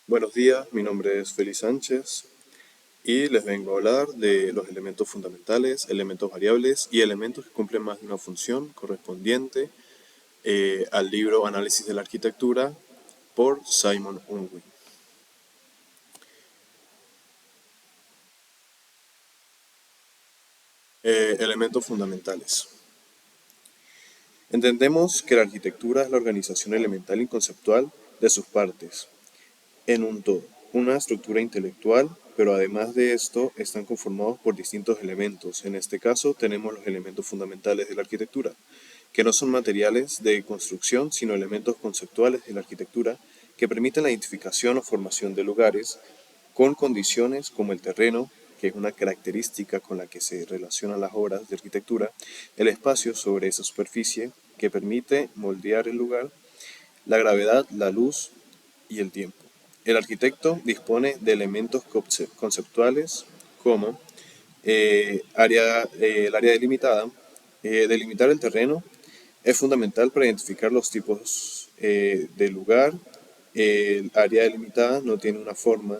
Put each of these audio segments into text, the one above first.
Buenos días, mi nombre es Félix Sánchez y les vengo a hablar de los elementos fundamentales, elementos variables y elementos que cumplen más de una función correspondiente al libro Análisis de la Arquitectura por Simon Unwin. Elementos fundamentales. Entendemos que la arquitectura es la organización elemental y conceptual de sus partes, en un todo, una estructura intelectual, pero además de esto están conformados por distintos elementos. En este caso tenemos los elementos fundamentales de la arquitectura, que no son materiales de construcción, sino elementos conceptuales de la arquitectura que permiten la identificación o formación de lugares con condiciones como el terreno, que es una característica con la que se relacionan las obras de arquitectura, el espacio sobre esa superficie que permite moldear el lugar, la gravedad, la luz y el tiempo. El arquitecto dispone de elementos conceptuales como el área delimitada. Delimitar el terreno es fundamental para identificar los tipos de lugar. El área delimitada no tiene una forma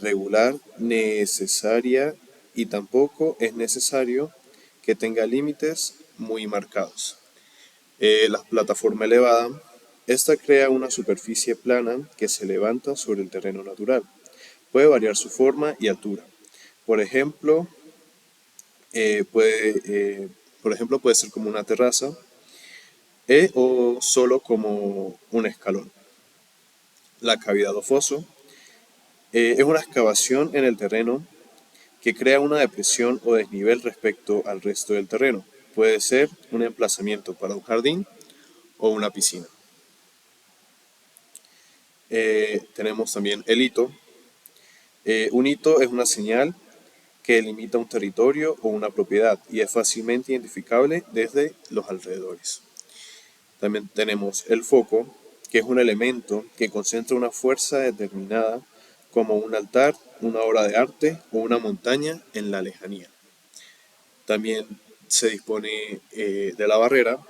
regular necesaria y tampoco es necesario que tenga límites muy marcados. La plataforma elevada. Esta crea una superficie plana que se levanta sobre el terreno natural. Puede variar su forma y altura. Por ejemplo, puede ser como una terraza o solo como un escalón. La cavidad o foso es una excavación en el terreno que crea una depresión o desnivel respecto al resto del terreno. Puede ser un emplazamiento para un jardín o una piscina. Tenemos también el hito. Un hito es una señal que delimita un territorio o una propiedad y es fácilmente identificable desde los alrededores. También tenemos el foco, que es un elemento que concentra una fuerza determinada como un altar, una obra de arte o una montaña en la lejanía. También se dispone de la barrera,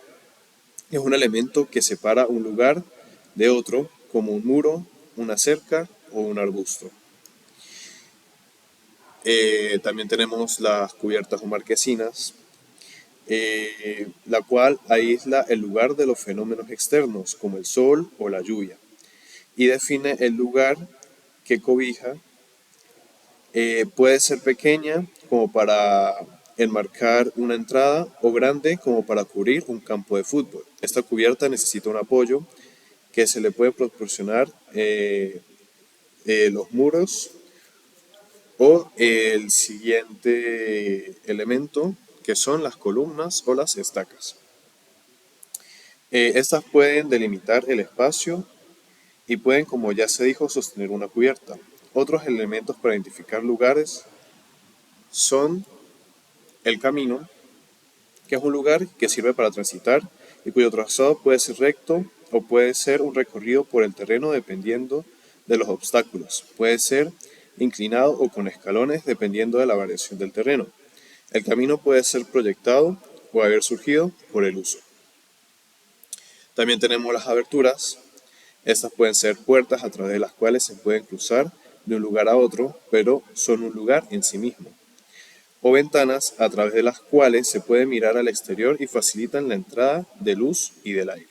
es un elemento que separa un lugar de otro, como un muro, una cerca o un arbusto. También tenemos las cubiertas o marquesinas, la cual aísla el lugar de los fenómenos externos, como el sol o la lluvia, y define el lugar que cobija. Puede ser pequeña, como para enmarcar una entrada, o grande, como para cubrir un campo de fútbol. Esta cubierta necesita un apoyo que se le puede proporcionar los muros o el siguiente elemento, que son las columnas o las estacas. Estas pueden delimitar el espacio y pueden, como ya se dijo, sostener una cubierta. Otros elementos para identificar lugares son el camino, que es un lugar que sirve para transitar y cuyo trazado puede ser recto o puede ser un recorrido por el terreno dependiendo de los obstáculos. Puede ser inclinado o con escalones dependiendo de la variación del terreno. El camino puede ser proyectado o haber surgido por el uso. También tenemos las aberturas. Estas pueden ser puertas a través de las cuales se pueden cruzar de un lugar a otro, pero son un lugar en sí mismo. O ventanas a través de las cuales se puede mirar al exterior y facilitan la entrada de luz y del aire.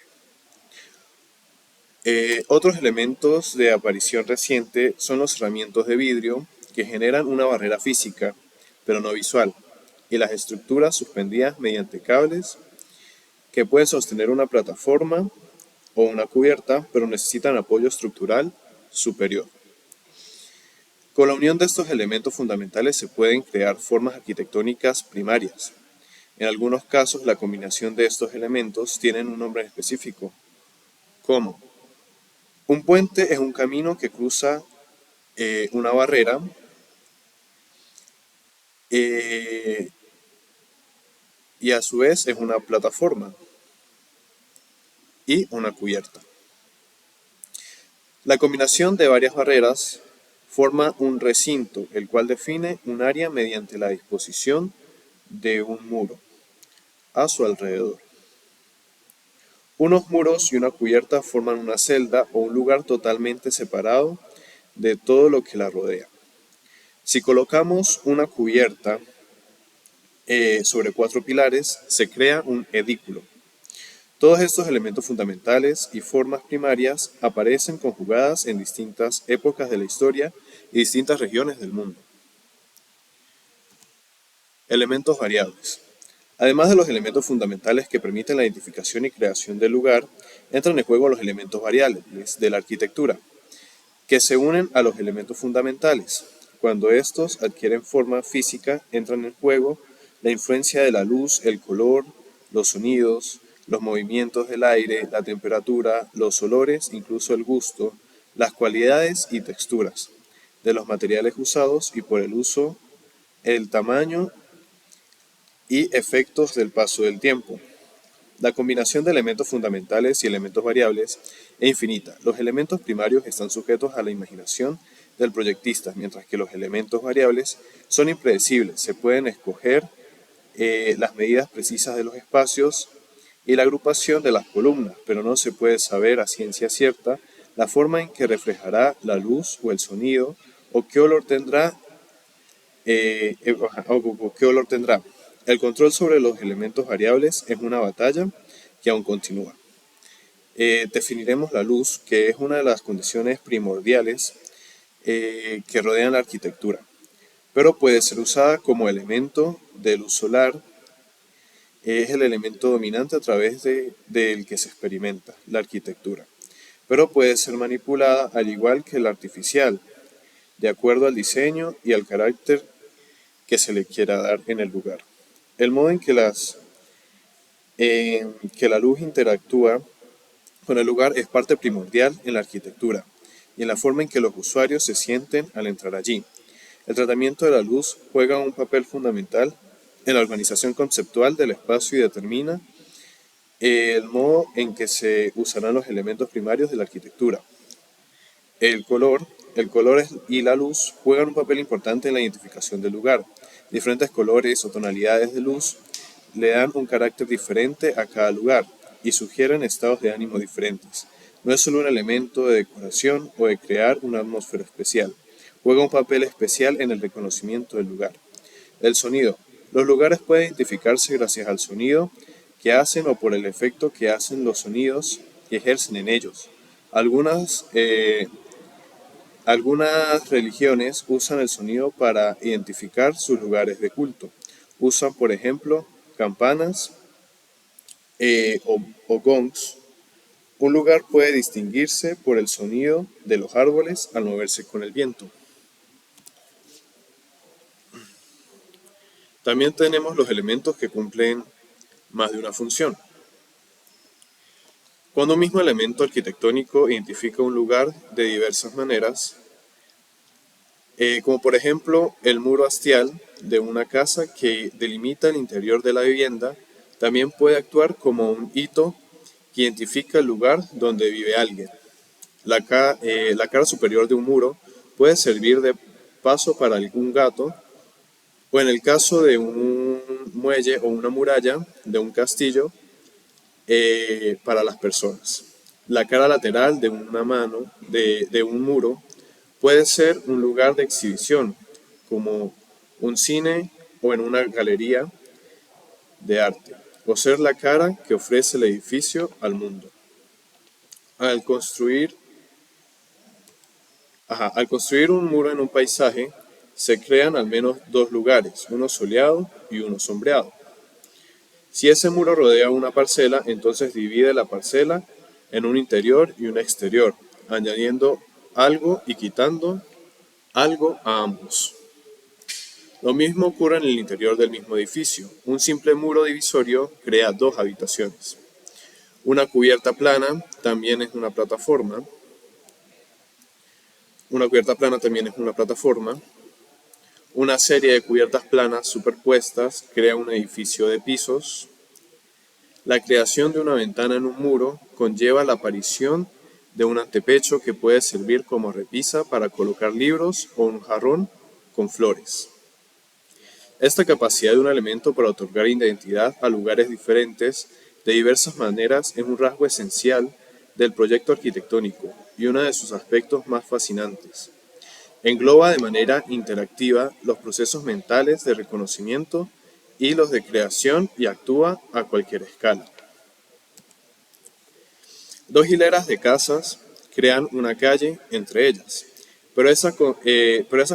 Otros elementos de aparición reciente son los cerramientos de vidrio que generan una barrera física, pero no visual, y las estructuras suspendidas mediante cables que pueden sostener una plataforma o una cubierta, pero necesitan apoyo estructural superior. Con la unión de estos elementos fundamentales se pueden crear formas arquitectónicas primarias. En algunos casos, la combinación de estos elementos tienen un nombre específico, como un puente es un camino que cruza una barrera y a su vez es una plataforma y una cubierta. La combinación de varias barreras forma un recinto, el cual define un área mediante la disposición de un muro a su alrededor. Unos muros y una cubierta forman una celda o un lugar totalmente separado de todo lo que la rodea. Si colocamos una cubierta sobre 4 pilares, se crea un edículo. Todos estos elementos fundamentales y formas primarias aparecen conjugadas en distintas épocas de la historia y distintas regiones del mundo. Elementos variables. Además de los elementos fundamentales que permiten la identificación y creación del lugar, entran en juego los elementos variables de la arquitectura, que se unen a los elementos fundamentales. Cuando estos adquieren forma física, entran en juego la influencia de la luz, el color, los sonidos, los movimientos del aire, la temperatura, los olores, incluso el gusto, las cualidades y texturas de los materiales usados y por el uso, el tamaño y efectos del paso del tiempo. La combinación de elementos fundamentales y elementos variables es infinita. Los elementos primarios están sujetos a la imaginación del proyectista, mientras que los elementos variables son impredecibles. Se pueden escoger las medidas precisas de los espacios y la agrupación de las columnas, pero no se puede saber a ciencia cierta la forma en que reflejará la luz o el sonido o qué olor tendrá. El control sobre los elementos variables es una batalla que aún continúa. Definiremos la luz, que es una de las condiciones primordiales que rodean la arquitectura, pero puede ser usada como elemento de luz solar. Es el elemento dominante a través del que se experimenta la arquitectura, pero puede ser manipulada al igual que la artificial, de acuerdo al diseño y al carácter que se le quiera dar en el lugar. El modo en que la luz interactúa con el lugar es parte primordial en la arquitectura y en la forma en que los usuarios se sienten al entrar allí. El tratamiento de la luz juega un papel fundamental en la organización conceptual del espacio y determina el modo en que se usarán los elementos primarios de la arquitectura. El color y la luz juegan un papel importante en la identificación del lugar. Diferentes colores o tonalidades de luz le dan un carácter diferente a cada lugar y sugieren estados de ánimo diferentes. No es solo un elemento de decoración o de crear una atmósfera especial. Juega un papel especial en el reconocimiento del lugar. El sonido. Los lugares pueden identificarse gracias al sonido que hacen o por el efecto que hacen los sonidos que ejercen en ellos. Algunas religiones usan el sonido para identificar sus lugares de culto. Usan, por ejemplo, campanas o gongs. Un lugar puede distinguirse por el sonido de los árboles al moverse con el viento. También tenemos los elementos que cumplen más de una función. Cuando un mismo elemento arquitectónico identifica un lugar de diversas maneras, como por ejemplo el muro hastial de una casa que delimita el interior de la vivienda, también puede actuar como un hito que identifica el lugar donde vive alguien. La cara superior de un muro puede servir de paso para algún gato, o en el caso de un muelle o una muralla de un castillo, para las personas. La cara lateral de una mano de un muro puede ser un lugar de exhibición, como un cine o en una galería de arte, o ser la cara que ofrece el edificio al mundo. Al construir un muro en un paisaje, se crean al menos dos lugares, uno soleado y uno sombreado. Si ese muro rodea una parcela, entonces divide la parcela en un interior y un exterior, añadiendo algo y quitando algo a ambos. Lo mismo ocurre en el interior del mismo edificio. Un simple muro divisorio crea dos habitaciones. Una cubierta plana también es una plataforma. Una serie de cubiertas planas superpuestas crea un edificio de pisos. La creación de una ventana en un muro conlleva la aparición de un antepecho que puede servir como repisa para colocar libros o un jarrón con flores. Esta capacidad de un elemento para otorgar identidad a lugares diferentes de diversas maneras es un rasgo esencial del proyecto arquitectónico y uno de sus aspectos más fascinantes. Engloba de manera interactiva los procesos mentales de reconocimiento y los de creación y actúa a cualquier escala. Dos hileras de casas crean una calle entre ellas, pero esas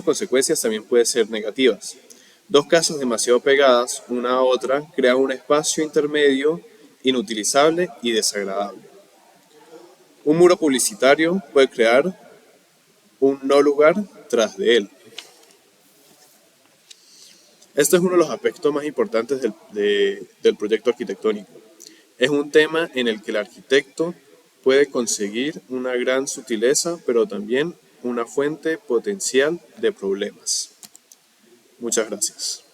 consecuencias también pueden ser negativas. Dos casas demasiado pegadas una a otra crean un espacio intermedio inutilizable y desagradable. Un muro publicitario puede crear un no lugar tras de él. Este es uno de los aspectos más importantes del proyecto arquitectónico. Es un tema en el que el arquitecto puede conseguir una gran sutileza, pero también una fuente potencial de problemas. Muchas gracias.